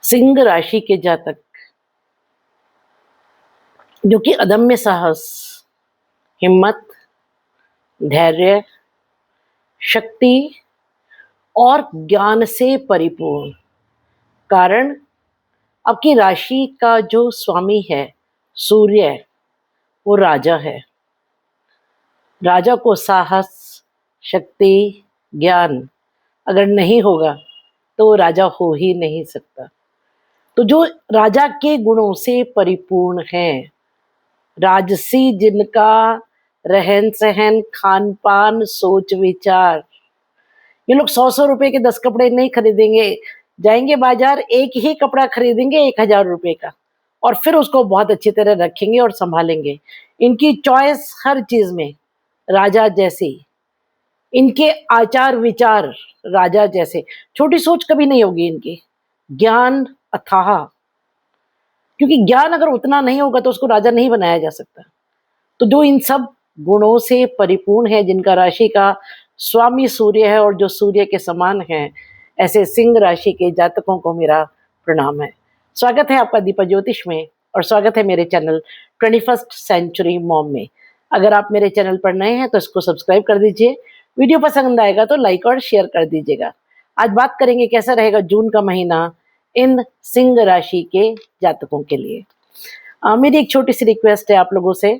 सिंह राशि के जातक जो कि अदम्य साहस, हिम्मत, धैर्य, शक्ति और ज्ञान से परिपूर्ण। कारण आपकी राशि का जो स्वामी है सूर्य, वो राजा है। राजा को साहस, शक्ति, ज्ञान अगर नहीं होगा तो वो राजा हो ही नहीं सकता। तो जो राजा के गुणों से परिपूर्ण है, राजसी जिनका रहन सहन, खान पान, सोच विचार, ये लोग 100-100 रुपए के 10 कपड़े नहीं खरीदेंगे, जाएंगे बाजार, एक ही कपड़ा खरीदेंगे 1000 रुपए का और फिर उसको बहुत अच्छी तरह रखेंगे और संभालेंगे। इनकी चॉइस हर चीज में राजा जैसी, इनके आचार विचार राजा जैसे, छोटी सोच कभी नहीं होगी इनकी। ज्ञान अथाह, क्योंकि ज्ञान अगर उतना नहीं होगा तो उसको राजा नहीं बनाया जा सकता। तो जो इन सब गुणों से परिपूर्ण है, जिनका राशि का स्वामी सूर्य है और जो सूर्य के समान है, ऐसे सिंह राशि के जातकों को मेरा प्रणाम है। स्वागत है आपका दीपा ज्योतिष में और स्वागत है मेरे चैनल 21st सेंचुरी मॉम में। अगर आप मेरे चैनल पर नए हैं तो इसको सब्सक्राइब कर दीजिए, वीडियो पसंद आएगा तो लाइक और शेयर कर दीजिएगा। आज बात करेंगे कैसा रहेगा जून का महीना इन सिंह राशि के जातकों के लिए। मेरी एक छोटी सी रिक्वेस्ट है आप लोगों से,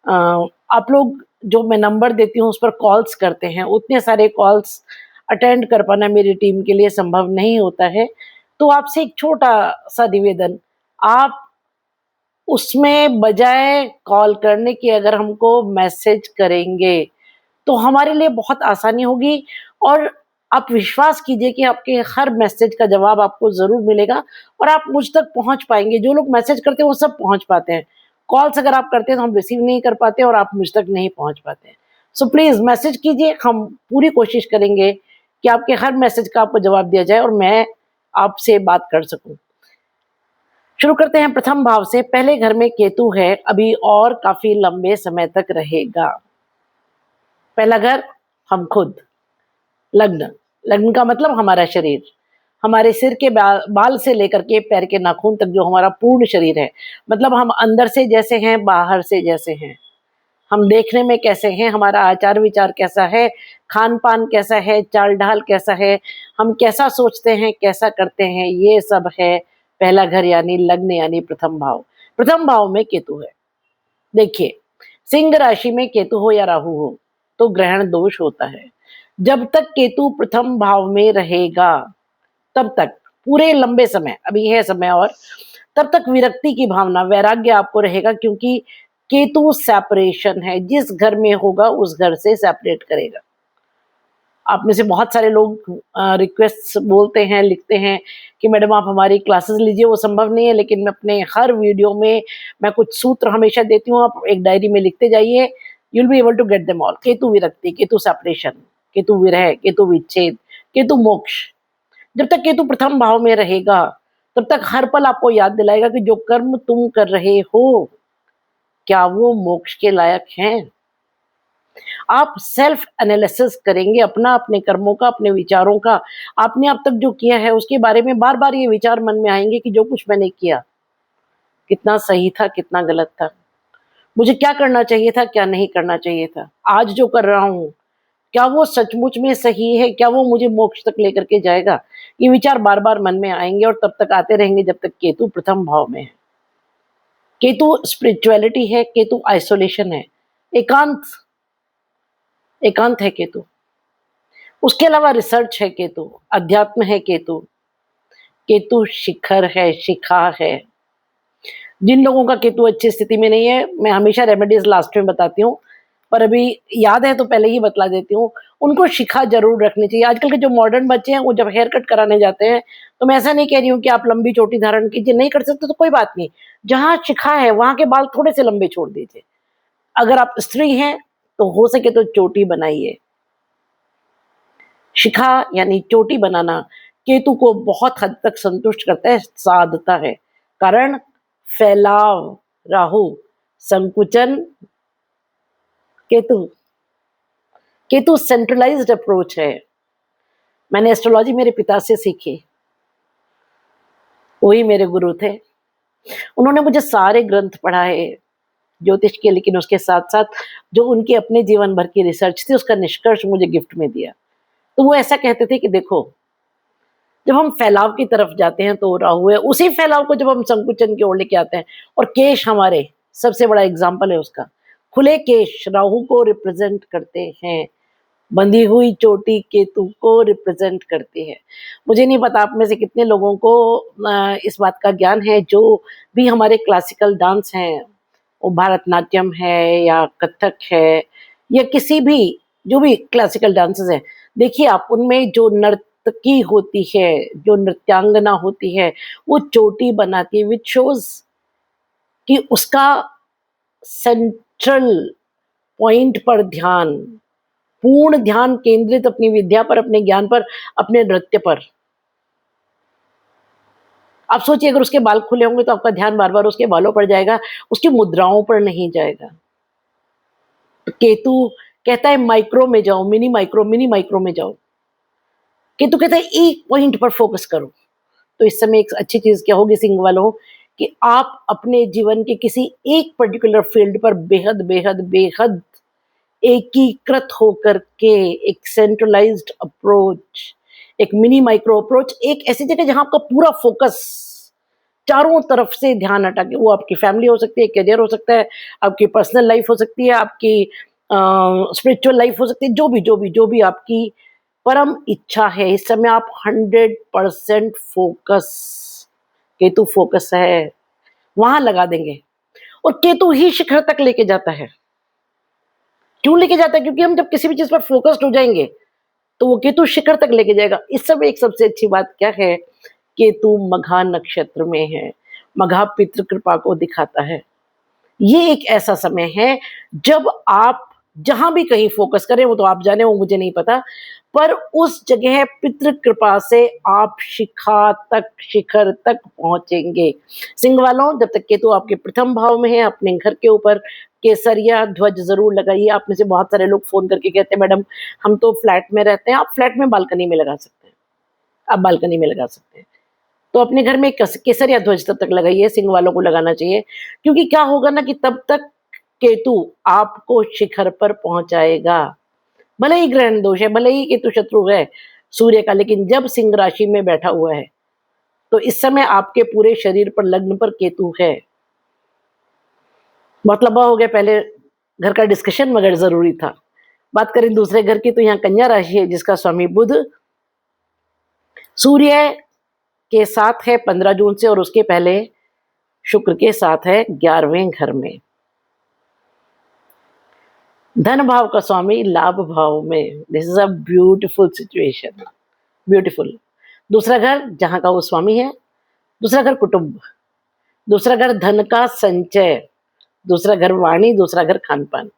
आप लोग जो मैं नंबर देती हूँ उस पर कॉल्स करते हैं, उतने सारे कॉल्स अटेंड कर पाना मेरी टीम के लिए संभव नहीं होता है। तो आपसे एक छोटा सा निवेदन, आप उसमें बजाय कॉल करने की अगर हमको मैसेज करेंगे तो हमारे लिए बहुत आसानी होगी और आप विश्वास कीजिए कि आपके हर मैसेज का जवाब आपको ज़रूर मिलेगा और आप मुझ तक पहुंच पाएंगे। जो लोग मैसेज करते हैं वो सब पहुंच पाते हैं, कॉल्स अगर आप करते हैं तो हम रिसीव नहीं कर पाते और आप मुझ तक नहीं पहुंच पाते हैं। सो प्लीज़ मैसेज कीजिए, हम पूरी कोशिश करेंगे कि आपके हर मैसेज का आपको जवाब दिया जाए और मैं आपसे बात कर सकूं। शुरू करते हैं प्रथम भाव से। पहले घर में केतु है, अभी और काफी लंबे समय तक रहेगा। पहला घर हम खुद, लग्न, लग्न का मतलब हमारा शरीर, हमारे सिर के बाल से लेकर के पैर के नाखून तक जो हमारा पूर्ण शरीर है, मतलब हम अंदर से जैसे हैं बाहर से जैसे हैं, हम देखने में कैसे हैं, हमारा आचार विचार कैसा है, खान पान कैसा है, चाल ढाल कैसा है, हम कैसा सोचते हैं, कैसा करते हैं, ये सब है पहला घर यानी लग्न यानी प्रथम भाव। प्रथम भाव में केतु है। देखिए, सिंह राशि में केतु हो या राहु हो तो ग्रहण दोष होता है। जब तक केतु प्रथम भाव में रहेगा तब तक पूरे लंबे समय, अभी है समय और, तब तक विरक्ति की भावना, वैराग्य आपको रहेगा, क्योंकि केतु सेपरेशन है। जिस घर में होगा उस घर से सेपरेट करेगा। आप में से बहुत सारे लोग रिक्वेस्ट बोलते हैं, लिखते हैं कि मैडम आप हमारी क्लासेस लीजिए। वो संभव नहीं है, लेकिन मैं अपने हर वीडियो में मैं कुछ सूत्र हमेशा देती हूँ, आप एक डायरी में लिखते जाइए, you will be able to get them all. Ketu विरक्ति, केतु सेपरेशन, केतु विरह, केतु विच्छेद, केतु मोक्ष। जब तक केतु प्रथम भाव में रहेगा तब तक हर पल आपको याद दिलाएगा कि जो कर्म तुम कर रहे हो क्या वो मोक्ष के लायक हैं। आप सेल्फ एनालिसिस करेंगे अपना, अपने कर्मों का, अपने विचारों का, आपने अब तक जो किया है उसके बारे में बार बार ये विचार मन में आएंगे कि जो कुछ मैंने किया कितना सही था, कितना गलत था, मुझे क्या करना चाहिए था, क्या नहीं करना चाहिए था, आज जो कर रहा हूं क्या वो सचमुच में सही है, क्या वो मुझे मोक्ष तक लेकर के जाएगा। ये विचार बार बार मन में आएंगे और तब तक आते रहेंगे जब तक केतु प्रथम भाव में है। केतु स्पिरिचुअलिटी है, केतु आइसोलेशन है, एकांत, एकांत है केतु। उसके अलावा रिसर्च है केतु, अध्यात्म है केतु, केतु शिखर है, शिखा है। जिन लोगों का केतु अच्छी स्थिति में नहीं है, मैं हमेशा रेमेडीज लास्ट में बताती हूँ, पर अभी याद है तो पहले ही बतला देती हूँ, उनको शिखा जरूर रखनी चाहिए। आजकल के जो मॉडर्न बच्चे हैं वो जब हेयर कट कराने जाते हैं, तो मैं ऐसा नहीं कह रही हूँ कि आप लंबी चोटी धारण कीजिए, नहीं कर सकते तो कोई बात नहीं, जहाँ शिखा है वहां के बाल थोड़े से लंबे छोड़ दीजिए। अगर आप स्त्री हैं तो हो सके तो चोटी बनाइए। शिखा यानी चोटी बनाना केतु को बहुत हद तक संतुष्ट करता है, साधता है। कारण फैलाव राहु, संकुचन केतु। केतु सेंट्रलाइज्ड अप्रोच है। मैंने एस्ट्रोलॉजी मेरे पिता से सीखी। वही मेरे गुरु थे। उन्होंने मुझे सारे ग्रंथ पढ़ाए ज्योतिष के, लेकिन उसके साथ-साथ जो उनके अपने जीवन भर की रिसर्च थी उसका निष्कर्ष मुझे गिफ्ट में दिया। तो वो ऐसा कहते थे कि देखो, जब हम फैलाव की तरफ जाते हैं तो राहु है, उसी फैलाव को जब हम संकुचन की ओर लेके आते हैं, और केश हमारे सबसे बड़ा एग्जाम्पल है उसका। खुले केश राहु को रिप्रेजेंट करते हैं, बंधी हुई चोटी केतु को रिप्रेजेंट करती है। मुझे नहीं पता आप में से कितने लोगों को इस बात का ज्ञान है, जो भी हमारे क्लासिकल डांस हैं, वो भरतनाट्यम है या कथक है या किसी भी, जो भी क्लासिकल डांसेस हैं, देखिए आप उनमें जो नर्तकी होती है, जो नृत्यांगना होती है, वो चोटी बनाती है, विच शोज कि उसका सेंट्रल पॉइंट पर ध्यान, पूर्ण ध्यान केंद्रित अपनी विद्या पर, अपने ज्ञान पर, अपने नृत्य पर। आप सोचिए अगर उसके बाल खुले होंगे तो आपका ध्यान बार बार उसके बालों पर जाएगा, उसकी मुद्राओं पर नहीं जाएगा। तो केतु कहता है माइक्रो में जाओ, मिनी माइक्रो में जाओ। केतु कहता है एक पॉइंट पर फोकस करो। तो इस समय एक अच्छी चीज क्या होगी सिंह वालों, कि आप अपने जीवन के किसी एक पर्टिकुलर फील्ड पर बेहद बेहद बेहद एकीकृत होकर के एक सेंट्रलाइज्ड अप्रोच, एक मिनी माइक्रो अप्रोच, एक ऐसी जगह जहां आपका पूरा फोकस चारों तरफ से ध्यान हटा के, वो आपकी फैमिली हो सकती है, करियर हो सकता है, आपकी पर्सनल लाइफ हो सकती है, आपकी स्पिरिचुअल लाइफ हो सकती है, जो भी आपकी परम इच्छा है, इस समय आप 100% फोकस, केतु फोकस है, वहां लगा देंगे। और केतु ही शिखर तक लेके जाता है। क्यों लेके जाता है? क्योंकि हम जब किसी भी चीज पर फोकस्ड हो जाएंगे तो वो केतु शिखर तक लेके जाएगा। इस समय एक सबसे अच्छी बात क्या है, केतु मघा नक्षत्र में है, मघा पितृ कृपा को दिखाता है। ये एक ऐसा समय है जब आप जहां भी कहीं फोकस करें, वो तो आप जाने, वो मुझे नहीं पता, पर उस जगह पितृ कृपा से आप शिखर तक पहुंचेंगे। सिंह वालों, जब तक केतु आपके प्रथम भाव में है, अपने घर के ऊपर केसरिया ध्वज जरूर लगाइए। आप में से बहुत सारे लोग फोन करके कहते हैं मैडम हम तो फ्लैट में रहते हैं। आप फ्लैट में बालकनी में लगा सकते हैं, आप बालकनी में लगा सकते हैं। तो अपने घर में केसरिया ध्वज तब तक लगाइए, सिंह वालों को लगाना चाहिए। क्योंकि क्या होगा ना कि तब तक केतु आपको शिखर पर पहुंचाएगा। भले ही ग्रहण दोष है, भले ही केतु शत्रु है सूर्य का, लेकिन जब सिंह राशि में बैठा हुआ है तो इस समय आपके पूरे शरीर पर लग्न पर केतु है। बहुत लंबा हो गया, पहले घर का डिस्कशन मगर जरूरी था। बात करें दूसरे घर की, तो यहाँ कन्या राशि है जिसका स्वामी बुध सूर्य के साथ है 15 जून से, और उसके पहले शुक्र के साथ है 11वें घर में। धन भाव का स्वामी लाभ भाव में। This is a beautiful situation, beautiful. दूसरा घर जहां का वो स्वामी है, दूसरा घर कुटुंब, दूसरा घर धन का संचय, दूसरा घर वाणी, दूसरा घर खान पान।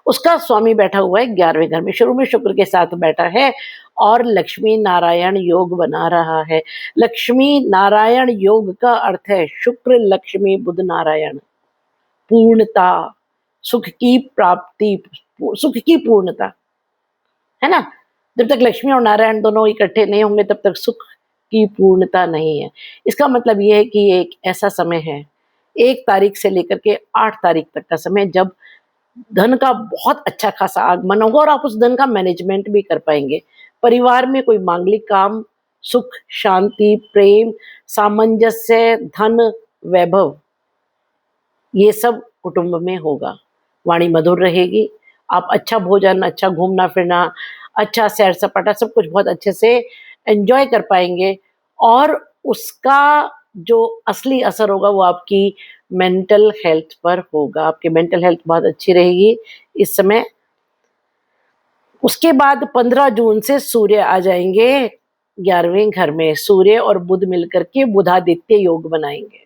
उसका स्वामी बैठा हुआ है 11वें घर में, शुरू में शुक्र के साथ बैठा है और लक्ष्मी नारायण योग बना रहा है। लक्ष्मी नारायण योग का अर्थ है शुक्र लक्ष्मी बुध नारायण, पूर्णता, सुख की प्राप्ति, सुख की पूर्णता, है ना। जब तक लक्ष्मी और नारायण दोनों इकट्ठे नहीं होंगे तब तक सुख की पूर्णता नहीं है। इसका मतलब यह है कि एक ऐसा समय है 1 तारीख से लेकर के 8 तारीख तक का समय, जब धन का बहुत अच्छा खासा आगमन होगा और आप उस धन का मैनेजमेंट भी कर पाएंगे। परिवार में कोई मांगलिक काम, सुख, शांति, प्रेम, सामंजस्य, धन, वैभव, ये सब कुटुंब में होगा। वाणी मधुर रहेगी, आप अच्छा भोजन, अच्छा घूमना फिरना, अच्छा सैर सपाटा, सब कुछ बहुत अच्छे से एंजॉय कर पाएंगे। और उसका जो असली असर होगा वो आपकी मेंटल हेल्थ पर होगा। आपकी मेंटल हेल्थ बहुत अच्छी रहेगी इस समय। उसके बाद 15 जून से सूर्य आ जाएंगे 11वें घर में। सूर्य और बुध मिलकर के बुधादित्य योग बनाएंगे।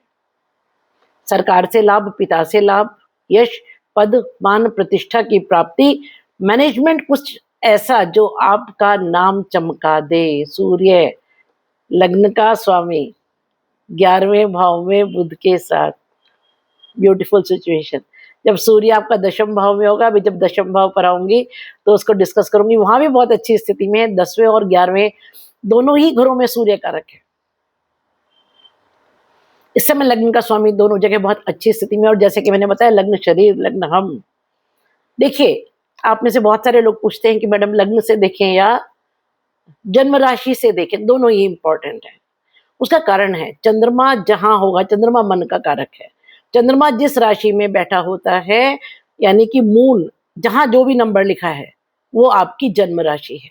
सरकार से लाभ, पिता से लाभ, यश, पद, मान, प्रतिष्ठा की प्राप्ति, मैनेजमेंट कुछ ऐसा जो आपका नाम चमका दे। सूर्य लग्न का स्वामी 11वें भाव में बुध के साथ, ब्यूटीफुल सिचुएशन। जब सूर्य आपका 10वें भाव में होगा, अभी जब 10वें भाव पर आऊंगी तो उसको डिस्कस करूंगी, वहां भी बहुत अच्छी स्थिति में है। 10वें और 11वें दोनों ही घरों में सूर्य कारक है। इस समय लग्न का स्वामी दोनों जगह बहुत अच्छी स्थिति में, और जैसे कि मैंने बताया लग्न शरीर लग्न हम। देखिए, आप में से बहुत सारे लोग पूछते हैं कि मैडम लग्न से देखें या जन्म राशि से देखें, दोनों ही इंपॉर्टेंट है। उसका कारण है चंद्रमा जहां होगा, चंद्रमा मन का कारक है। चंद्रमा जिस राशि में बैठा होता है, यानी कि मूल जहां जो भी नंबर लिखा है वो आपकी जन्म राशि है।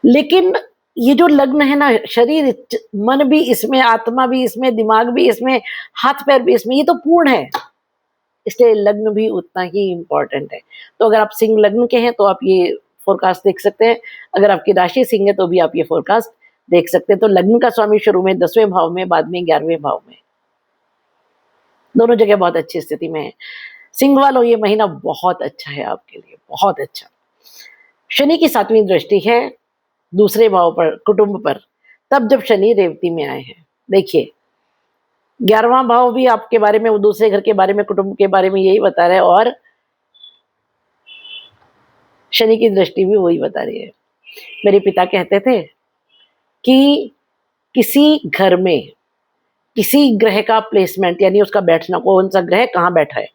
लेकिन ये जो लग्न है ना, शरीर मन भी इसमें, आत्मा भी इसमें, दिमाग भी इसमें, हाथ पैर भी इसमें, ये तो पूर्ण है। इसलिए लग्न भी उतना ही इंपॉर्टेंट है। तो अगर आप सिंह लग्न के हैं तो आप ये फोरकास्ट देख सकते हैं, अगर आपकी राशि सिंह है तो भी आप ये फोरकास्ट देख सकते हैं। तो लग्न का स्वामी शुरू में 10वें भाव में, बाद में 11वें भाव में, दोनों जगह बहुत अच्छी स्थिति में है। सिंह वालों, ये महीना बहुत अच्छा है आपके लिए, बहुत अच्छा। शनि की 7वीं दृष्टि है दूसरे भाव पर, कुटुंब पर, तब जब शनि रेवती में आए हैं। देखिए, 11वां भाव भी आपके बारे में, वो दूसरे घर के बारे में, कुटुंब के बारे में यही बता रहा है, और शनि की दृष्टि भी वही बता रही है। मेरे पिता कहते थे कि किसी घर में किसी ग्रह का प्लेसमेंट, यानी उसका बैठना, कौन सा ग्रह कहाँ बैठा है,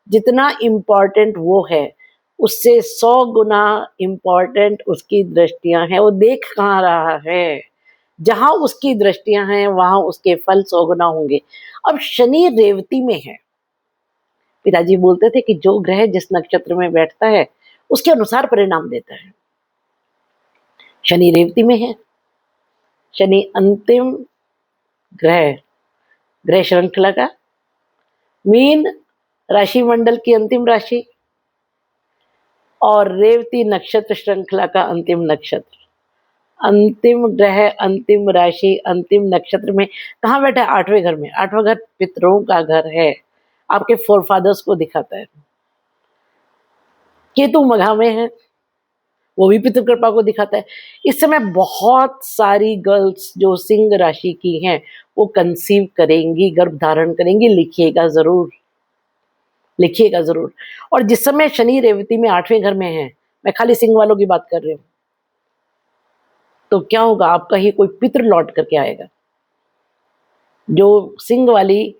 जितना इम्पॉर्टेंट वो है उससे 100 गुना इम्पॉर्टेंट उसकी दृष्टियां हैं। वो देख कहाँ रहा है, जहां उसकी दृष्टियां हैं वहां उसके फल 100 गुना होंगे। अब शनि रेवती में है। पिताजी बोलते थे कि जो ग्रह जिस नक्षत्र में बैठता है उसके अनुसार परिणाम देता है। शनि रेवती में है। शनि अंतिम ग्रह, ग्रह श्रृंखला का, मीन राशि मंडल की अंतिम राशि, और रेवती नक्षत्र श्रृंखला का अंतिम नक्षत्र। अंतिम ग्रह, अंतिम राशि, अंतिम नक्षत्र में कहाँ बैठा है? 8वें घर में। 8वां घर पितरों का घर है, आपके फोरफादर्स को दिखाता है। केतु मघा में है, वो भी पितृ कृपा को दिखाता है। इस समय बहुत सारी गर्ल्स जो सिंह राशि की हैं वो कंसीव करेंगी, गर्भ धारण करेंगी। लिखिएगा जरूर, लिखिएगा जरूर। और जिस समय शनि रेवती में 8वें घर में है, मैं खाली सिंह वालों की बात कर रही हूँ, तो क्या होगा? आपका ही कोई पितृ लौट करके आएगा। जो सिंह वाली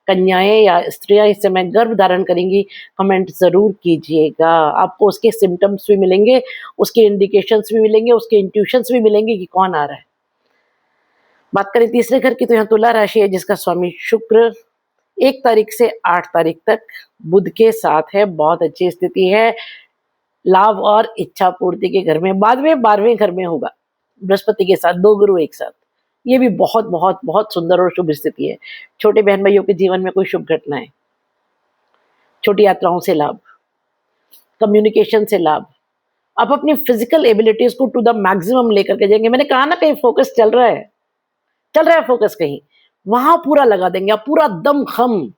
कन्याएं या स्त्रियां इस समय गर्भ धारण करेंगी, कमेंट जरूर कीजिएगा। आपको उसके सिम्टम्स भी मिलेंगे, उसके इंडिकेशंस भी मिलेंगे, उसके इंट्यूशंस भी मिलेंगे कि कौन आ रहा है। बात करें तीसरे घर की, तो यहाँ तुला राशि है जिसका स्वामी शुक्र 1 तारीख से 8 तारीख तक बुध के साथ है। बहुत अच्छी स्थिति है, लाभ और इच्छा पूर्ति के घर में। बाद में 12वें घर में होगा बृहस्पति के साथ, 2 गुरु एक साथ। ये भी बहुत बहुत बहुत सुंदर और शुभ स्थिति है। छोटे बहन भाइयों के जीवन में कोई शुभ घटनाएं, छोटी यात्राओं से लाभ, कम्युनिकेशन से लाभ, आप अपनी फिजिकल एबिलिटीज को टू द मैक्सिमम लेकर के जाएंगे। मैंने कहा ना, कहीं फोकस चल रहा है, चल रहा है फोकस कहीं, वहां पूरा लगा देंगे आप, पूरा दम खम।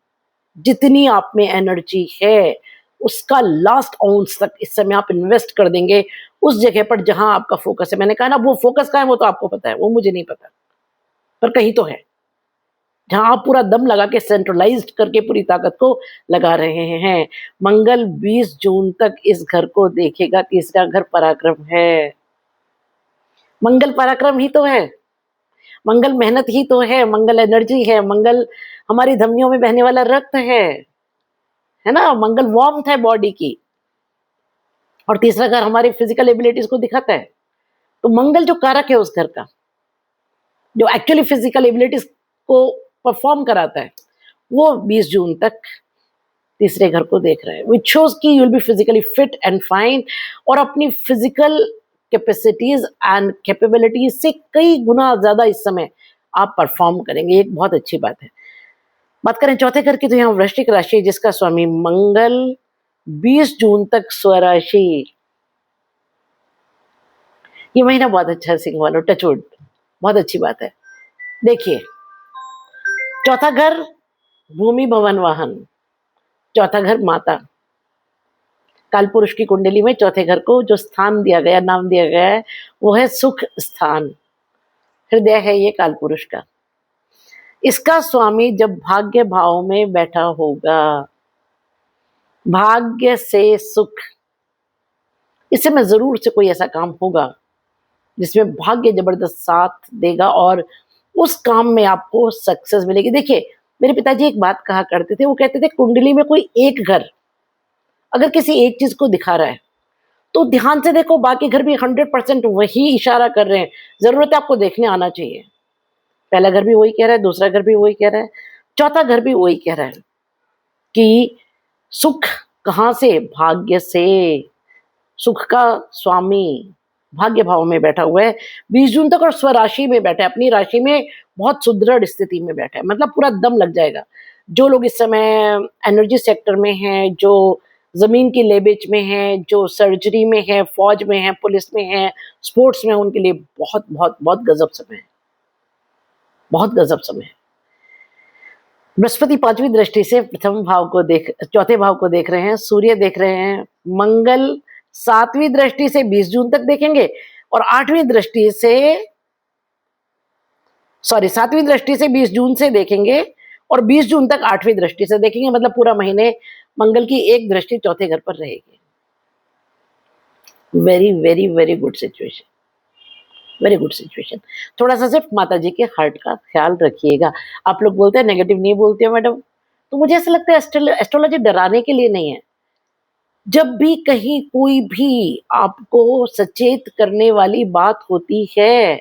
जितनी आप में एनर्जी है उसका लास्ट आउंस तक इस समय आप इन्वेस्ट कर देंगे उस जगह पर जहां आपका फोकस है। मैंने कहा ना, वो फोकस कहाँ है वो तो आपको पता है, वो मुझे नहीं पता, पर कहीं तो है जहां आप पूरा दम लगा के, सेंट्रलाइज्ड करके पूरी ताकत को लगा रहे हैं। मंगल 20 जून तक इस घर को देखेगा। तीसरा घर पराक्रम है। मंगल पराक्रम ही तो है, मंगल मेहनत ही तो है, मंगल एनर्जी है, मंगल हमारी धमनियों में बहने वाला रक्त है ना, मंगल वार्मथ है बॉडी की। और तीसरा घर हमारी फिजिकल एबिलिटीज को दिखाता है। तो मंगल जो कारक है उस घर का, जो एक्चुअली फिजिकल एबिलिटीज को परफॉर्म कराता है, वो 20 जून तक तीसरे घर को देख रहा है, विच शोज कि you will be physically fit and fine, और अपनी फिजिकल कैपेसिटीज एंड कैपेबिलिटीज से कई गुना ज्यादा इस समय आप परफॉर्म करेंगे। एक बहुत अच्छी बात है। बात करें चौथे घर की, तो यहाँ वृश्चिक राशि जिसका स्वामी मंगल 20 जून तक स्वराशि। ये महीना बहुत अच्छा है सिंह वालों, टचवुड, बहुत अच्छी बात है। देखिए, चौथा घर भूमि भवन वाहन, चौथा घर माता। काल पुरुष की कुंडली में चौथे घर को जो स्थान दिया गया, नाम दिया गया है, वो है सुख स्थान। हृदय है ये काल पुरुष का। इसका स्वामी जब भाग्य भाव में बैठा होगा, भाग्य से सुख, इस समय जरूर से कोई ऐसा काम होगा जिसमें भाग्य जबरदस्त साथ देगा और उस काम में आपको सक्सेस मिलेगी। देखिए, मेरे पिताजी एक बात कहा करते थे, वो कहते थे कुंडली में कोई एक घर अगर किसी एक चीज को दिखा रहा है तो ध्यान से देखो, बाकी घर भी 100% वही इशारा कर रहे हैं। जरूरत है आपको देखने आना चाहिए। पहला घर भी वही कह रहा है, दूसरा घर भी वही कह रहा है, चौथा घर भी वही कह रहा है कि सुख कहाँ से? भाग्य से। सुख का स्वामी भाग्य भाव में बैठा हुआ है 20 जून तक, और स्वराशि में बैठा है, अपनी राशि में बहुत सुदृढ़ स्थिति में बैठा है। मतलब पूरा दम लग जाएगा। जो लोग इस समय एनर्जी सेक्टर में हैं, जो जमीन की लेबेज में हैं, जो सर्जरी में है, फौज में है, पुलिस में है, स्पोर्ट्स में, उनके लिए बहुत बहुत बहुत गजब समय है, बहुत गजब समय है। बृहस्पति 5वीं दृष्टि से प्रथम भाव को देख, चौथे भाव को देख रहे हैं, सूर्य देख रहे हैं, मंगल 7वीं दृष्टि से 20 जून तक देखेंगे, और 8वीं दृष्टि से 7वीं दृष्टि से 20 जून से देखेंगे, और 20 जून तक 8वीं दृष्टि से देखेंगे। मतलब पूरा महीने मंगल की एक दृष्टि चौथे घर पर रहेगी। Very very very good situation, very good situation. थोड़ा सा सिर्फ माता जी के हार्ट का ख्याल रखिएगा। आप लोग बोलते हैं नेगेटिव नहीं बोलते हो मैडम, तो मुझे ऐसा लगता है एस्ट्रोलॉजी डराने के लिए नहीं है। जब भी कहीं कोई भी आपको सचेत करने वाली बात होती है,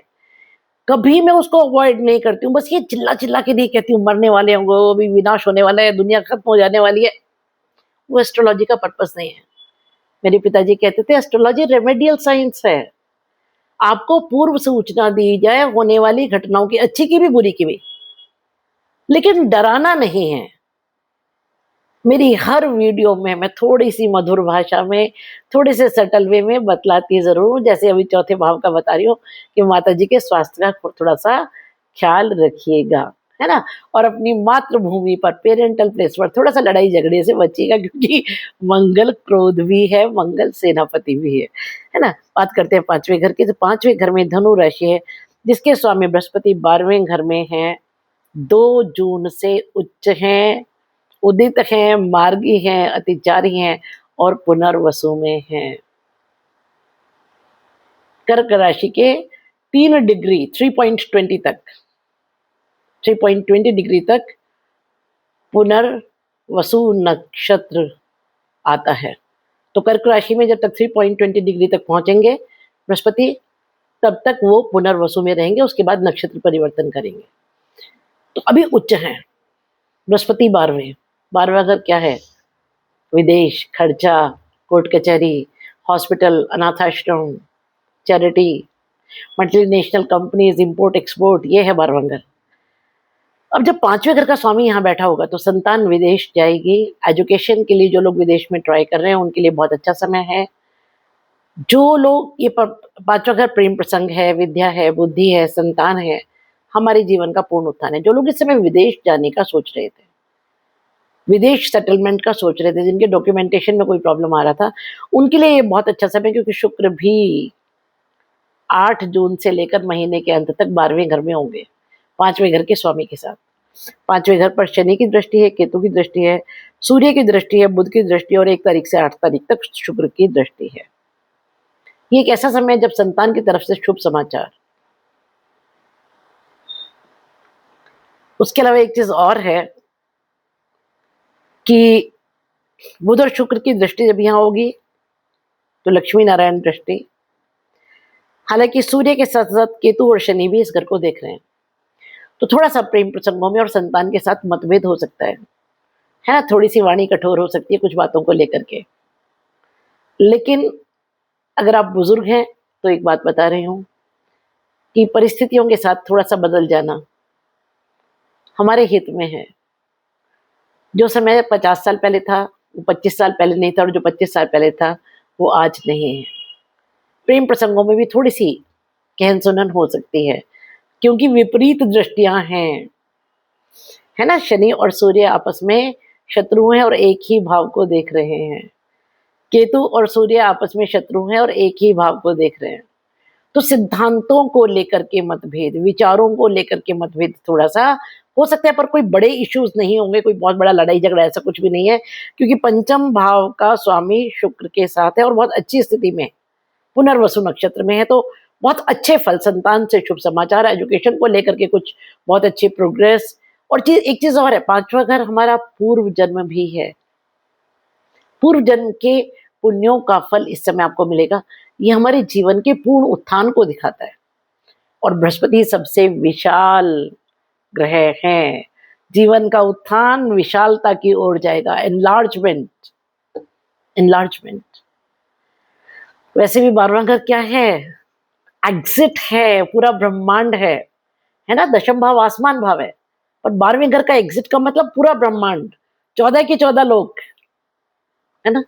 कभी मैं उसको अवॉइड नहीं करती हूँ। बस ये चिल्ला चिल्ला के नहीं कहती हूँ मरने वाले होंगे, अभी विनाश होने वाला है, दुनिया खत्म हो जाने वाली है। वो एस्ट्रोलॉजी का पर्पस नहीं है। मेरे पिताजी कहते थे एस्ट्रोलॉजी रेमेडियल साइंस है। आपको पूर्व सूचना दी जाए होने वाली घटनाओं की, अच्छी की भी बुरी की भी, लेकिन डराना नहीं है। मेरी हर वीडियो में मैं थोड़ी सी मधुर भाषा में, थोड़े से सटल वे में बतलाती जरूर हूँ। जैसे अभी चौथे भाव का बता रही हूँ कि माता जी के स्वास्थ्य का थोड़ा सा ख्याल रखिएगा, है ना। और अपनी मातृभूमि पर, पेरेंटल प्लेस पर थोड़ा सा लड़ाई झगड़े से बचिएगा, क्योंकि मंगल क्रोध भी है, मंगल सेनापति भी है ना। बात करते हैं 5वें घर की। तो 5वें घर में धनु राशि है, जिसके स्वामी बृहस्पति 12वें घर में है, 2 जून से उच्च हैं, उदित हैं, मार्गी हैं, अतिचारी हैं, और पुनर्वसु में हैं। कर्क राशि के 3 डिग्री 3.20 तक, 3.20 डिग्री तक पुनर्वसु नक्षत्र आता है। तो कर्क राशि में जब तक 3.20 डिग्री तक पहुंचेंगे बृहस्पति, तब तक वो पुनर्वसु में रहेंगे, उसके बाद नक्षत्र परिवर्तन करेंगे। तो अभी उच्च हैं बृहस्पति 12वां घर क्या है? विदेश, खर्चा, कोर्ट कचहरी, हॉस्पिटल, अनाथाश्रम, charity, multinational companies, import export, ये है 12वां घर। अब जब 5वें घर का स्वामी यहाँ बैठा होगा तो संतान विदेश जाएगी। एजुकेशन के लिए जो लोग विदेश में ट्राई कर रहे हैं उनके लिए बहुत अच्छा समय है। जो लोग, ये 5वां घर प्रेम प्रसंग है, विद्या है, बुद्धि है, संतान है, हमारे जीवन का पूर्ण उत्थान है। जो लोग इस समय विदेश जाने का सोच रहे थे, विदेश सेटलमेंट का सोच रहे थे, जिनके डॉक्यूमेंटेशन में कोई प्रॉब्लम आ रहा था, उनके लिए ये बहुत अच्छा समय, क्योंकि शुक्र भी 8 जून से लेकर महीने के अंत तक 12वें घर में होंगे, 5वें घर के स्वामी के साथ। 5वें घर पर शनि की दृष्टि है, केतु की दृष्टि है, सूर्य की दृष्टि है, बुध की दृष्टि, और 1 तारीख से 8 तारीख तक शुक्र की दृष्टि है। ये एक ऐसा समय है जब संतान की तरफ से शुभ समाचार। उसके अलावा एक चीज और है कि बुध और शुक्र की दृष्टि जब यहाँ होगी तो लक्ष्मी नारायण दृष्टि। हालांकि सूर्य के साथ साथ केतु और शनि भी इस घर को देख रहे हैं, तो थोड़ा सा प्रेम प्रसंगों में और संतान के साथ मतभेद हो सकता है ना। थोड़ी सी वाणी कठोर हो सकती है कुछ बातों को लेकर के। लेकिन अगर आप बुजुर्ग हैं तो एक बात बता रही हूँ कि परिस्थितियों के साथ थोड़ा सा बदल जाना हमारे हित में है। जो समय 50 साल पहले था वो 25 साल पहले नहीं था, और जो 25 साल पहले था वो आज नहीं है। प्रेम प्रसंगों में भी थोड़ी सी कहन सुनन हो सकती है, क्योंकि विपरीत दृष्टियां हैं, है ना। शनि और सूर्य आपस में शत्रु हैं और एक ही भाव को देख रहे हैं। केतु और सूर्य आपस में शत्रु हैं और एक ही भाव को देख रहे हैं। तो सिद्धांतों को लेकर के मतभेद, विचारों को लेकर के मतभेद थोड़ा सा हो सकता है, पर कोई बड़े इश्यूज नहीं होंगे, कोई बहुत बड़ा लड़ाई झगड़ा ऐसा कुछ भी नहीं है, क्योंकि पंचम भाव का स्वामी शुक्र के साथ है और बहुत अच्छी स्थिति में पुनर्वसु नक्षत्र में है। तो बहुत अच्छे फल, संतान से शुभ समाचार, एजुकेशन को लेकर के कुछ बहुत अच्छी प्रोग्रेस। और एक चीज और है, पांचवा घर हमारा पूर्व जन्म भी है। पूर्व जन्म के पुण्यों का फल इस समय आपको मिलेगा। ये हमारे जीवन के पूर्ण उत्थान को दिखाता है। और बृहस्पति सबसे विशाल ग्रह हैं। जीवन का उत्थान विशालता की ओर जाएगा, एनलार्जमेंट। एनलार्जमेंट वैसे भी 12वां घर क्या है? एग्जिट है, पूरा ब्रह्मांड है ना। दशम भाव आसमान भाव है, पर 12वें घर का एग्जिट का मतलब पूरा ब्रह्मांड, 14 के 14 लोग, है ना।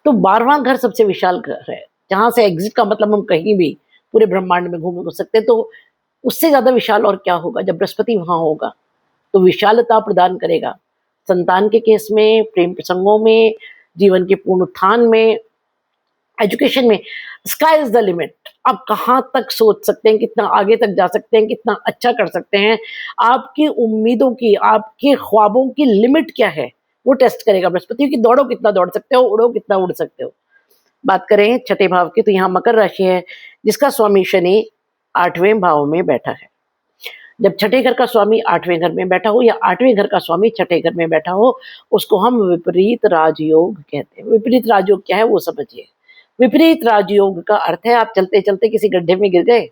तो 12वां घर सबसे विशाल घर है, जहां से एग्जिट का मतलब हम कहीं भी पूरे ब्रह्मांड में घूम सकते हैं। तो उससे ज्यादा विशाल और क्या होगा जब बृहस्पति वहां होगा, तो विशालता प्रदान करेगा। संतान के केस में, प्रेम प्रसंगों में, जीवन के पूर्ण उत्थान में, एजुकेशन में, स्काई इज द लिमिट। आप कहाँ तक सोच सकते हैं, कितना आगे तक जा सकते हैं, कितना अच्छा कर सकते हैं, आपकी उम्मीदों की, आपके ख्वाबों की लिमिट क्या है, वो टेस्ट करेगा बृहस्पति कि दौड़ो कितना दौड़ सकते हो, उड़ो कितना उड़ सकते हो। बात करें छठे भाव की, तो यहाँ मकर राशि है, जिसका स्वामी शनि 8वें भाव में बैठा है। जब छठे घर का स्वामी 8वें घर में बैठा हो, या 8वें घर का स्वामी छठे घर में बैठा हो, उसको हम विपरीत राजयोग कहते हैं। विपरीत राजयोग क्या है वो समझिए। विपरीत राजयोग का अर्थ है, आप चलते चलते किसी गड्ढे में गिर गए,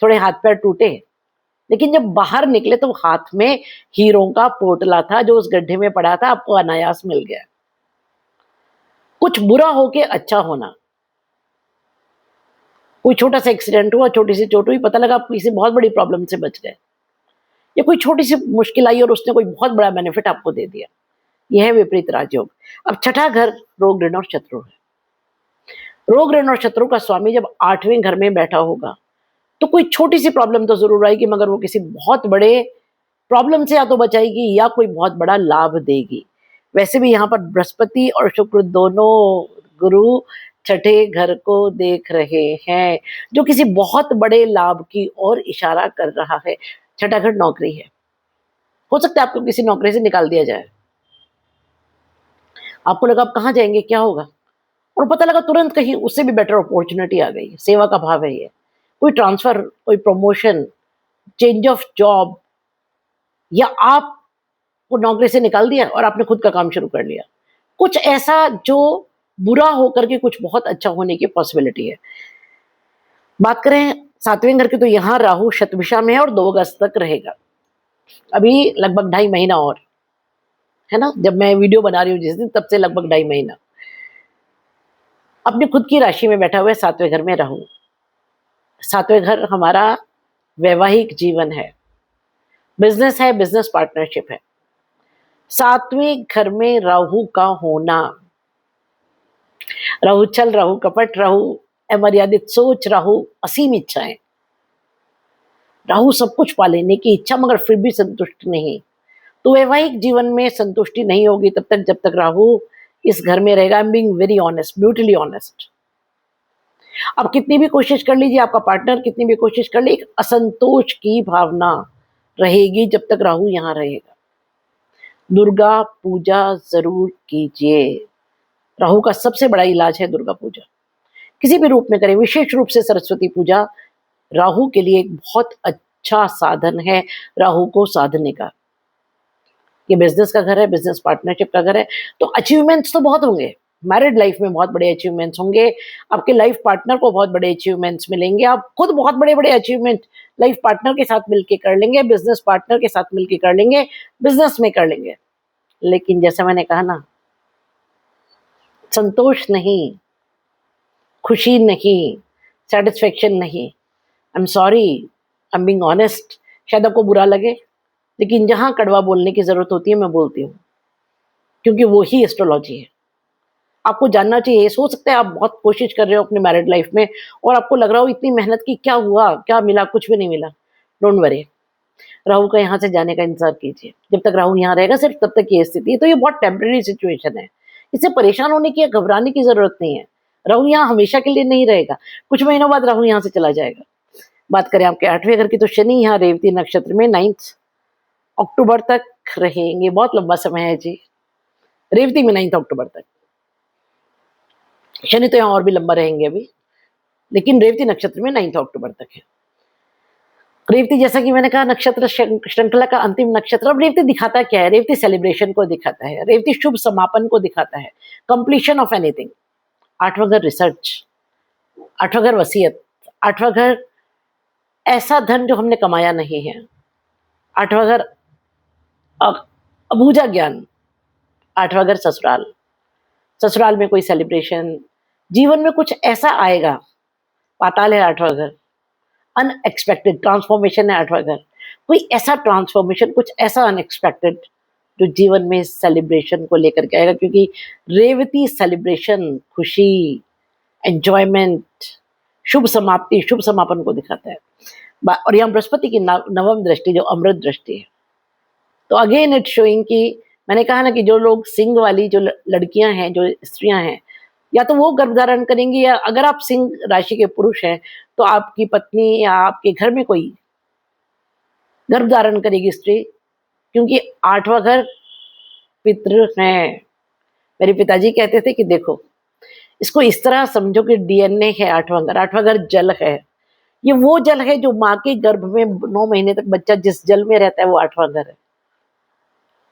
थोड़े हाथ पैर टूटे, लेकिन जब बाहर निकले तो हाथ में हीरों का पोटला था, जो उस गड्ढे में पड़ा था आपको अनायास मिल गया। कुछ बुरा होके अच्छा होना। कोई छोटा सा एक्सीडेंट हुआ, छोटी सी चोट हुई, पता लगा आप किसी बहुत बड़ी प्रॉब्लम से बच गए, या कोई छोटी सी मुश्किल आई और उसने कोई बहुत बड़ा बेनिफिट आपको दे दिया। यह है विपरीत राजयोग। अब छठा घर रोग ऋण और शत्रु है। रोग ऋण और शत्रु का स्वामी जब 8वें घर में बैठा होगा, तो कोई छोटी सी प्रॉब्लम तो जरूर आएगी, मगर वो किसी बहुत बड़े प्रॉब्लम से या तो बचाएगी या कोई बहुत बड़ा लाभ देगी। वैसे भी यहाँ पर बृहस्पति और शुक्र दोनों गुरु छठे घर को देख रहे हैं, जो किसी बहुत बड़े लाभ की ओर इशारा कर रहा है। छठा घर नौकरी है। हो सकता है आपको किसी नौकरी से निकाल दिया जाए, आपको लगा आप कहाँ जाएंगे, क्या होगा, और पता लगा तुरंत कहीं उससे भी बेटर अपॉर्चुनिटी आ गई। सेवा का भाव है ये। कोई ट्रांसफर, कोई प्रमोशन, चेंज ऑफ जॉब, या आपको नौकरी से निकाल दिया और आपने खुद का काम शुरू कर लिया। कुछ ऐसा जो बुरा होकर के कुछ बहुत अच्छा होने की पॉसिबिलिटी है। बात करें 7वें घर की, तो यहाँ राहु शतभिषा में है और 2 अगस्त तक रहेगा। अभी लगभग 2.5 महीना और है ना। जब मैं वीडियो बना रही हूँ जिस दिन, तब से लगभग 2.5 महीना। अपनी खुद की राशि में बैठा हुआ है 7वें घर में राहु। 7वें घर हमारा वैवाहिक जीवन है, बिजनेस है, बिजनेस पार्टनरशिप है। 7वें घर में राहु का होना, राहु छल, राहु कपट, राहु अमर्यादित सोच, राहु असीम इच्छाएं, राहु सब कुछ पा लेने की इच्छा, मगर फिर भी संतुष्ट नहीं। तो वैवाहिक जीवन में संतुष्टि नहीं होगी तब तक जब तक राहु इस घर में रहेगा। I am being very honest, brutally honest. आप कितनी भी कोशिश कर लीजिए, आपका पार्टनर कितनी भी कोशिश कर ले, एक असंतोष की भावना रहेगी जब तक राहु यहाँ रहेगा। दुर्गा पूजा जरूर कीजिए। राहु का सबसे बड़ा इलाज है दुर्गा पूजा। किसी भी रूप में करें, विशेष रूप से सरस्वती पूजा राहु के लिए एक बहुत अच्छा साधन है राहु को साधने का। ये बिजनेस का घर है, बिजनेस पार्टनरशिप का घर है, तो अचीवमेंट्स तो बहुत होंगे। मैरिड लाइफ में बहुत बड़े अचीवमेंट्स होंगे, आपके लाइफ पार्टनर को बहुत बड़े अचीवमेंट्स मिलेंगे, आप खुद बहुत बड़े बड़े अचीवमेंट लाइफ पार्टनर के साथ मिलके कर लेंगे, बिजनेस पार्टनर के साथ मिलके कर लेंगे, बिजनेस में कर लेंगे। लेकिन जैसा मैंने कहा ना, संतोष नहीं, खुशी नहीं, सेटिस्फेक्शन नहीं। I am sorry, I am being honest. शायद आपको बुरा लगे, लेकिन जहां कड़वा बोलने की जरूरत होती है मैं बोलती हूँ, क्योंकि वो ही एस्ट्रोलॉजी है। आपको जानना चाहिए। हो सकता है आप बहुत कोशिश कर रहे हो अपने मैरिड लाइफ में और आपको लग रहा हो इतनी मेहनत की, क्या हुआ, क्या मिला, कुछ भी नहीं मिला। डोंट वरी, राहु का यहाँ से जाने का इंतजार कीजिए। जब तक राहु यहाँ रहेगा सिर्फ तब तक ये स्थिति है। तो ये बहुत टेम्परेरी सिचुएशन है, इससे परेशान होने की या घबराने की जरूरत नहीं है। राहु यहाँ हमेशा के लिए नहीं रहेगा, कुछ महीनों बाद राहु यहाँ से चला जाएगा। बात करें आपके 8वें घर की, तो शनि यहाँ रेवती नक्षत्र में 9 अक्टूबर तक रहेंगे। बहुत लंबा समय है जी, रेवती में 9 अक्टूबर तक। शनि तो यहाँ और भी लंबा रहेंगे अभी। लेकिन रेवती नक्षत्र में 9 अक्टूबर तक है। रेवती, जैसा कि मैंने कहा, नक्षत्र श्रृंखला का अंतिम नक्षत्र। अब रेवती दिखाता क्या है? रेवती सेलिब्रेशन को दिखाता है, रेवती शुभ समापन को दिखाता है, कंप्लीशन ऑफ एनीथिंग। आठवां घर रिसर्च, आठवां घर वसीयत, आठवां घर ऐसा धन जो हमने कमाया नहीं है, आठवां घर अबूझा ज्ञान, आठवां घर ससुराल, ससुराल में कोई सेलिब्रेशन, जीवन में कुछ ऐसा आएगा। पाताल है आठवां घर, अनएक्सपेक्टेड ट्रांसफॉर्मेशन है आठवां घर, कोई ऐसा ट्रांसफॉर्मेशन, कुछ ऐसा अनएक्सपेक्टेड जो जीवन में सेलिब्रेशन को लेकर के आएगा, क्योंकि रेवती सेलिब्रेशन, खुशी, एंजॉयमेंट, शुभ समाप्ति, शुभ समापन को दिखाता है। और यहाँ बृहस्पति की नवम दृष्टि जो अमृत दृष्टि है, तो अगेन इट शोइंग कि मैंने कहा ना कि जो लोग सिंह वाली जो लड़कियां हैं, जो स्त्रियां हैं, या तो वो गर्भ धारण करेंगी, या अगर आप सिंह राशि के पुरुष हैं तो आपकी पत्नी या आपके घर में कोई गर्भ धारण करेगी स्त्री, क्योंकि आठवां घर पितृ है। मेरे पिताजी कहते थे कि देखो, इसको इस तरह समझो कि डीएनए है आठवां घर जल है। ये वो जल है जो माँ के गर्भ में 9 महीने तक बच्चा जिस जल में रहता है, वो आठवां घर है।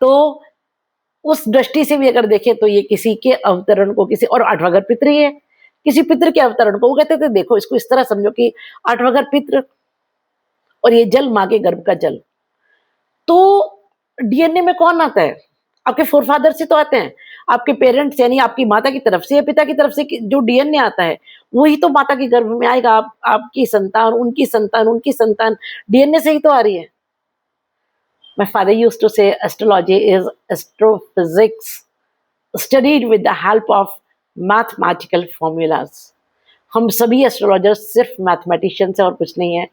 तो उस दृष्टि से भी अगर देखें तो ये किसी के अवतरण को, किसी और आठवां घर पितृ है, किसी पितृ के अवतरण को वो कहते थे देखो, इसको इस तरह समझो कि आठवां घर पितृ और ये जल माँ के गर्भ का जल। तो डीएनए में कौन आता है? आपके फोरफादर से तो आते हैं, आपके पेरेंट्स यानी आपकी माता की तरफ से या पिता की तरफ से जो डीएनए आता है वही तो माता के गर्भ में आएगा। आपकी संतान, उनकी संतान, उनकी संतान डीएनए से ही तो आ रही है। My father used to say astrology is astrophysics studied with the help of mathematical formulas. हम सभी एस्ट्रोलॉजर सिर्फ मैथमेटिशियंस हैं और कुछ नहीं है।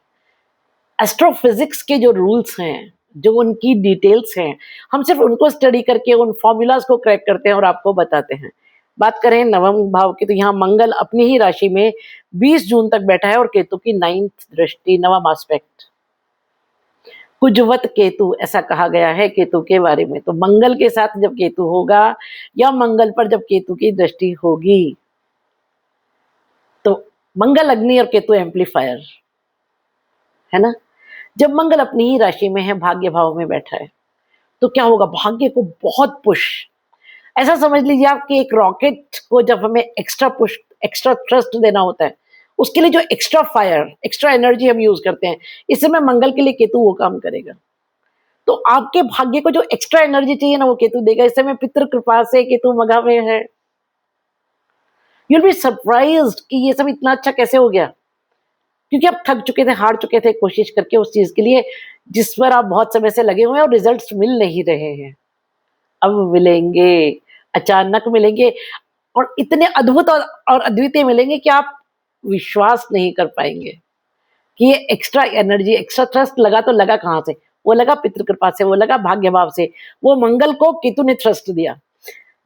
एस्ट्रोफिजिक्स के जो रूल्स हैं, जो उनकी डिटेल्स हैं, हम सिर्फ उनको स्टडी करके उन फॉर्मूलाज को क्रैक करते हैं और आपको बताते हैं। बात करें नवम भाव की, तो यहाँ मंगल अपनी ही राशि में 20 जून तक बैठा है और केतु की 9th दृष्टि, नवम एस्पेक्ट, कुजवत केतु ऐसा कहा गया है केतु के बारे में। तो मंगल के साथ जब केतु होगा या मंगल पर जब केतु की दृष्टि होगी, तो मंगल अग्नि और केतु एम्पलीफायर है ना। जब मंगल अपनी ही राशि में है, भाग्य भाव में बैठा है, तो क्या होगा? भाग्य को बहुत पुश, ऐसा समझ लीजिए आप कि एक रॉकेट को जब हमें एक्स्ट्रा पुश, एक्स्ट्रा थ्रस्ट देना होता है, उसके लिए जो एक्स्ट्रा फायर, एक्स्ट्रा एनर्जी हम यूज करते हैं, इस समय मंगल के लिए केतु वो काम करेगा। तो आपके भाग्य को जो एक्स्ट्रा एनर्जी चाहिए ना, वो केतु देगा। इस समय पितृ कृपा से केतु मघा में है। यूल बी सरप्राइज्ड कि ये सब इतना अच्छा कैसे हो गया, क्योंकि आप थक चुके थे, हार चुके थे कोशिश करके उस चीज के लिए जिस पर आप बहुत समय से लगे हुए हैं और रिजल्ट्स मिल नहीं रहे हैं। अब मिलेंगे, अचानक मिलेंगे, और इतने अद्भुत और अद्वितीय मिलेंगे कि आप विश्वास नहीं कर पाएंगे कि ये एक्स्ट्रा एनर्जी, एक्स्ट्रा थ्रस्ट लगा तो लगा कहाँ से? वो लगा पितृ कृपा से, वो लगा भाग्य भाव से, वो मंगल को केतु ने थ्रस्ट दिया।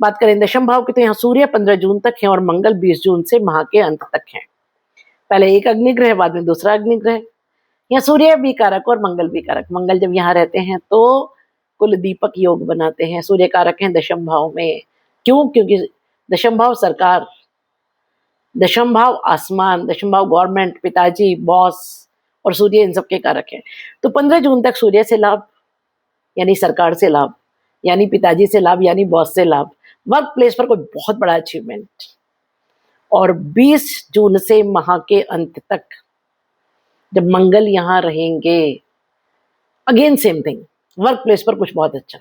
बात करें दशम भाव की, तो यहाँ सूर्य 15 जून तक है और मंगल 20 जून से माह के अंत तक है। पहले एक अग्निग्रह, बाद में दूसरा अग्निग्रह। यहाँ सूर्य भी कारक और मंगल भी कारक। मंगल जब यहाँ रहते हैं तो कुल दीपक योग बनाते हैं। सूर्य कारक हैं दशम भाव में। क्यों? क्योंकि दशम भाव सरकार, दशम भाव आसमान, दशम भाव गवर्नमेंट, पिताजी, बॉस, और सूर्य इन सबके कारक है। तो 15 जून तक सूर्य से लाभ, यानी सरकार से लाभ, यानी पिताजी से लाभ, यानी बॉस से लाभ, वर्क प्लेस पर कोई बहुत बड़ा अचीवमेंट। और 20 जून से माह के अंत तक जब मंगल यहाँ रहेंगे, again same thing, work place पर कुछ बहुत अच्छा।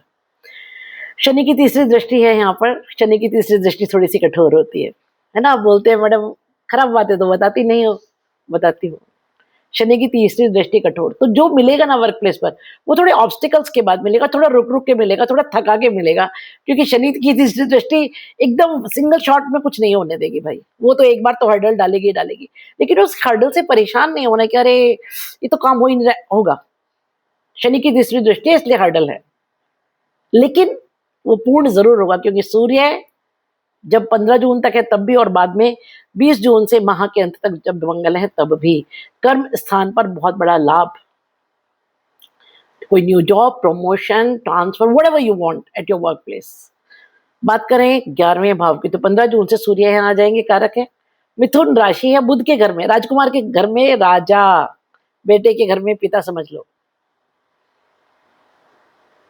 शनि की तीसरी दृष्टि है यहाँ पर। शनि की तीसरी दृष्टि थोड़ी सी कठोर होती है ना। आप बोलते हैं मैडम खराब बातें तो बताती नहीं हो। बताती हूँ। शनि की तीसरी दृष्टि कठोर, तो जो मिलेगा ना वर्क प्लेस पर, वो थोड़े ऑब्स्टिकल्स के बाद मिलेगा, थोड़ा रुक रुक के मिलेगा, थोड़ा थका के मिलेगा, क्योंकि शनि की तीसरी दृष्टि एकदम सिंगल शॉट में कुछ नहीं होने देगी भाई। वो तो एक बार तो हर्डल डालेगी ही डालेगी, लेकिन उस हर्डल से परेशान नहीं होना कि अरे ये तो काम हो ही नहीं रहा होगा। शनि की तीसरी दृष्टि है इसलिए हर्डल है, लेकिन वो पूर्ण जरूर होगा, क्योंकि सूर्य जब 15 जून तक है तब भी, और बाद में 20 जून से माह के अंत तक जब मंगल है तब भी कर्म स्थान पर बहुत बड़ा लाभ, कोई new job, promotion, transfer, whatever you want at your work place. बात करें 11वें भाव की, तो 15 जून से सूर्य यहाँ आ जाएंगे, कारक है मिथुन राशि है, बुध के घर में, राजकुमार के घर में राजा, बेटे के घर में पिता समझ लो।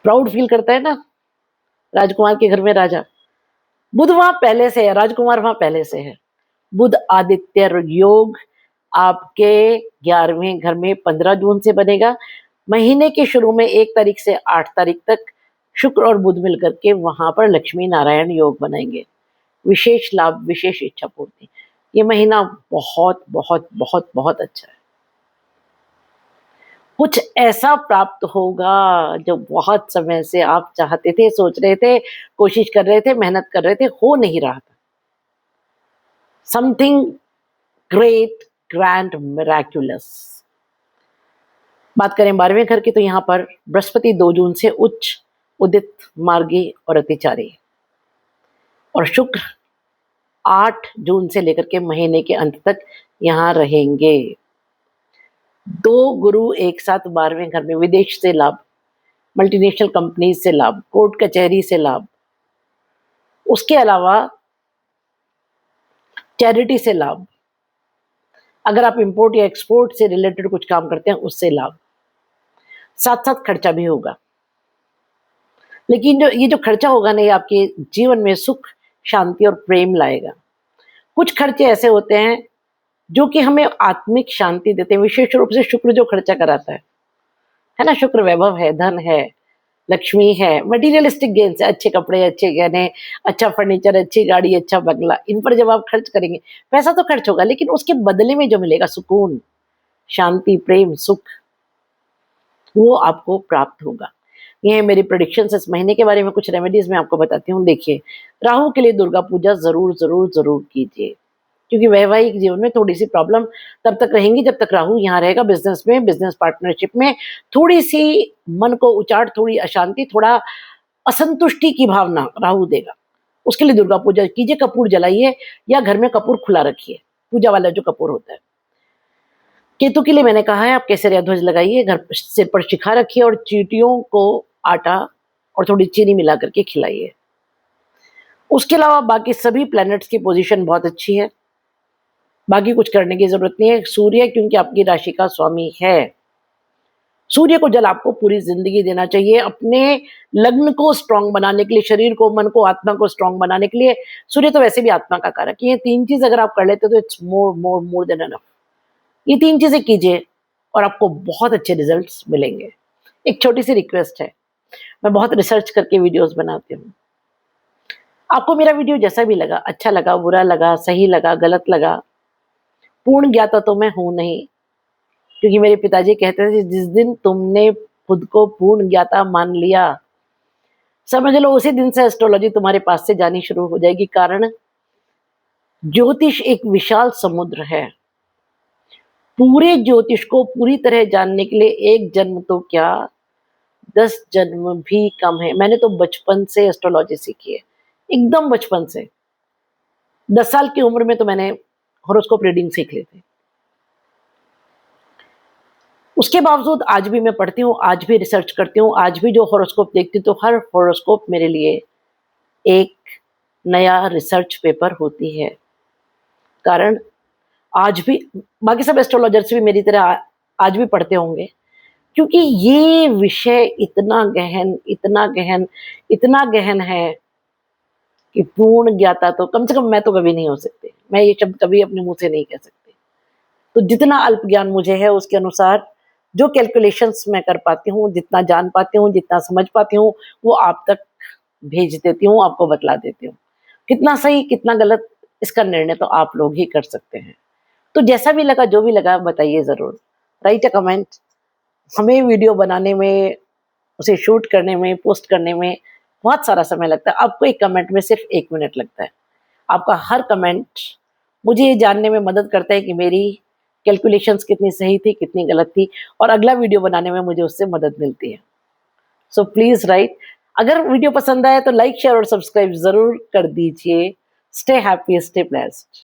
प्राउड फील करता है ना, राजकुमार के घर में राजा। बुध वहां पहले से है, राजकुमार वहां पहले से है। बुध आदित्य योग आपके 11वें घर में 15 जून से बनेगा। महीने के शुरू में 1 तारीख से 8 तारीख तक शुक्र और बुध मिलकर के वहां पर लक्ष्मी नारायण योग बनाएंगे। विशेष लाभ, विशेष इच्छा पूर्ति। ये महीना बहुत बहुत बहुत बहुत अच्छा है। कुछ ऐसा प्राप्त होगा जो बहुत समय से आप चाहते थे, सोच रहे थे, कोशिश कर रहे थे, मेहनत कर रहे थे, हो नहीं रहा था। Something great, grand, miraculous. बात करें 12वें घर की तो यहाँ पर बृहस्पति 2 जून से उच्च, उदित, मार्गी और अतिचारी, और शुक्र 8 जून से लेकर के महीने के अंत तक यहाँ रहेंगे। 2 गुरु एक साथ 12वें घर में, विदेश से लाभ, मल्टीनेशनल कंपनीज से लाभ, कोर्ट कचहरी से लाभ, उसके अलावा चैरिटी से लाभ, अगर आप इंपोर्ट या एक्सपोर्ट से रिलेटेड कुछ काम करते हैं उससे लाभ, साथ साथ खर्चा भी होगा। लेकिन जो खर्चा होगा ना, ये आपके जीवन में सुख, शांति और प्रेम लाएगा। कुछ खर्चे ऐसे होते हैं जो कि हमें आत्मिक शांति देते हैं, विशेष रूप से शुक्र जो खर्चा कराता है ना। शुक्र वैभव है, धन है, लक्ष्मी है, मटीरियलिस्टिक गेन्स है, अच्छे कपड़े, अच्छे गहने, अच्छा फर्नीचर, अच्छी गाड़ी, अच्छा बंगला, इन पर जब आप खर्च करेंगे, पैसा तो खर्च होगा लेकिन उसके बदले में जो मिलेगा सुकून, शांति, प्रेम, सुख, वो आपको प्राप्त होगा। ये है मेरी प्रेडिक्शन इस महीने के बारे में। कुछ रेमेडीज मैं आपको बताती हूँ। देखिए, राहु के लिए दुर्गा पूजा जरूर जरूर जरूर कीजिए, क्योंकि वैवाहिक जीवन में थोड़ी सी प्रॉब्लम तब तक रहेंगी जब तक राहु यहाँ रहेगा। बिजनेस में, बिजनेस पार्टनरशिप में थोड़ी सी मन को उचाट, थोड़ी अशांति, थोड़ा असंतुष्टि की भावना राहु देगा। उसके लिए दुर्गा पूजा कीजिए, कपूर जलाइए या घर में कपूर खुला रखिए, पूजा वाला जो कपूर होता है। केतु के लिए मैंने कहा है आप केसरिया ध्वज लगाइए, घर सिर पर शिखा रखिए और चींटियों को आटा और थोड़ी चीनी मिला करके खिलाइए। उसके अलावा बाकी सभी प्लैनेट्स की पोजीशन बहुत अच्छी है, बाकी कुछ करने की जरूरत नहीं है। सूर्य क्योंकि आपकी राशि का स्वामी है, सूर्य को जल आपको पूरी जिंदगी देना चाहिए अपने लग्न को स्ट्रांग बनाने के लिए, शरीर को, मन को, आत्मा को स्ट्रांग बनाने के लिए। सूर्य तो वैसे भी आत्मा का कारक है। ये 3 चीज अगर आप कर लेते तो it's more more more than enough. ये 3 चीजें कीजिए और आपको बहुत अच्छे रिजल्ट्स मिलेंगे। एक छोटी सी रिक्वेस्ट है, मैं बहुत रिसर्च करके वीडियोस बनाती हूँ। आपको मेरा वीडियो जैसा भी लगा, अच्छा लगा, बुरा लगा, सही लगा, गलत लगा, पूर्ण ज्ञाता तो मैं हूं नहीं, क्योंकि मेरे पिताजी कहते थे जिस दिन तुमने खुद को पूर्ण ज्ञाता मान लिया, समझ लो उसी दिन से एस्ट्रोलॉजी तुम्हारे पास से जानी शुरू हो जाएगी। कारण ज्योतिष एक विशाल समुद्र है। पूरे ज्योतिष को पूरी तरह जानने के लिए 1 जन्म तो क्या, 10 जन्म भी कम है। मैंने तो बचपन से एस्ट्रोलॉजी सीखी है, एकदम बचपन से। 10 साल की उम्र में तो मैंने हॉरोस्कोप रीडिंग सीख ली थी। उसके बावजूद आज भी मैं पढ़ती हूँ, आज भी रिसर्च करती हूँ, आज भी जो हॉरोस्कोप देखती हूँ तो हर हॉरोस्कोप मेरे लिए एक नया रिसर्च पेपर होती है। कारण आज भी बाकी सब एस्ट्रोलॉजर्स भी मेरी तरह आज भी पढ़ते होंगे, क्योंकि ये विषय इतना गहन, इतना गहन, इतना गहन है कि पूर्ण ज्ञाता तो कम से कम मैं तो कभी नहीं हो सकती। मैं ये शब्द कभी अपने मुंह से नहीं कह सकती। तो जितना अल्प ज्ञान मुझे है उसके अनुसार जो कैलकुलेशंस मैं कर पाती हूँ, जितना जान पाती हूँ, जितना समझ पाती हूँ, वो आप तक भेज देती हूँ, आपको बतला देती हूँ। कितना सही कितना गलत इसका निर्णय तो आप लोग ही कर सकते हैं। तो जैसा भी लगा, जो भी लगा, बताइए जरूर, राइट अ कमेंट। हमें वीडियो बनाने में, उसे शूट करने में, पोस्ट करने में बहुत सारा समय लगता है। आपको एक कमेंट में सिर्फ 1 मिनट लगता है। आपका हर कमेंट मुझे ये जानने में मदद करता है कि मेरी कैलकुलेशंस कितनी सही थी, कितनी गलत थी, और अगला वीडियो बनाने में मुझे उससे मदद मिलती है। So please right. अगर वीडियो पसंद आए तो लाइक, शेयर और सब्सक्राइब जरूर कर दीजिए। Stay happy, stay blessed.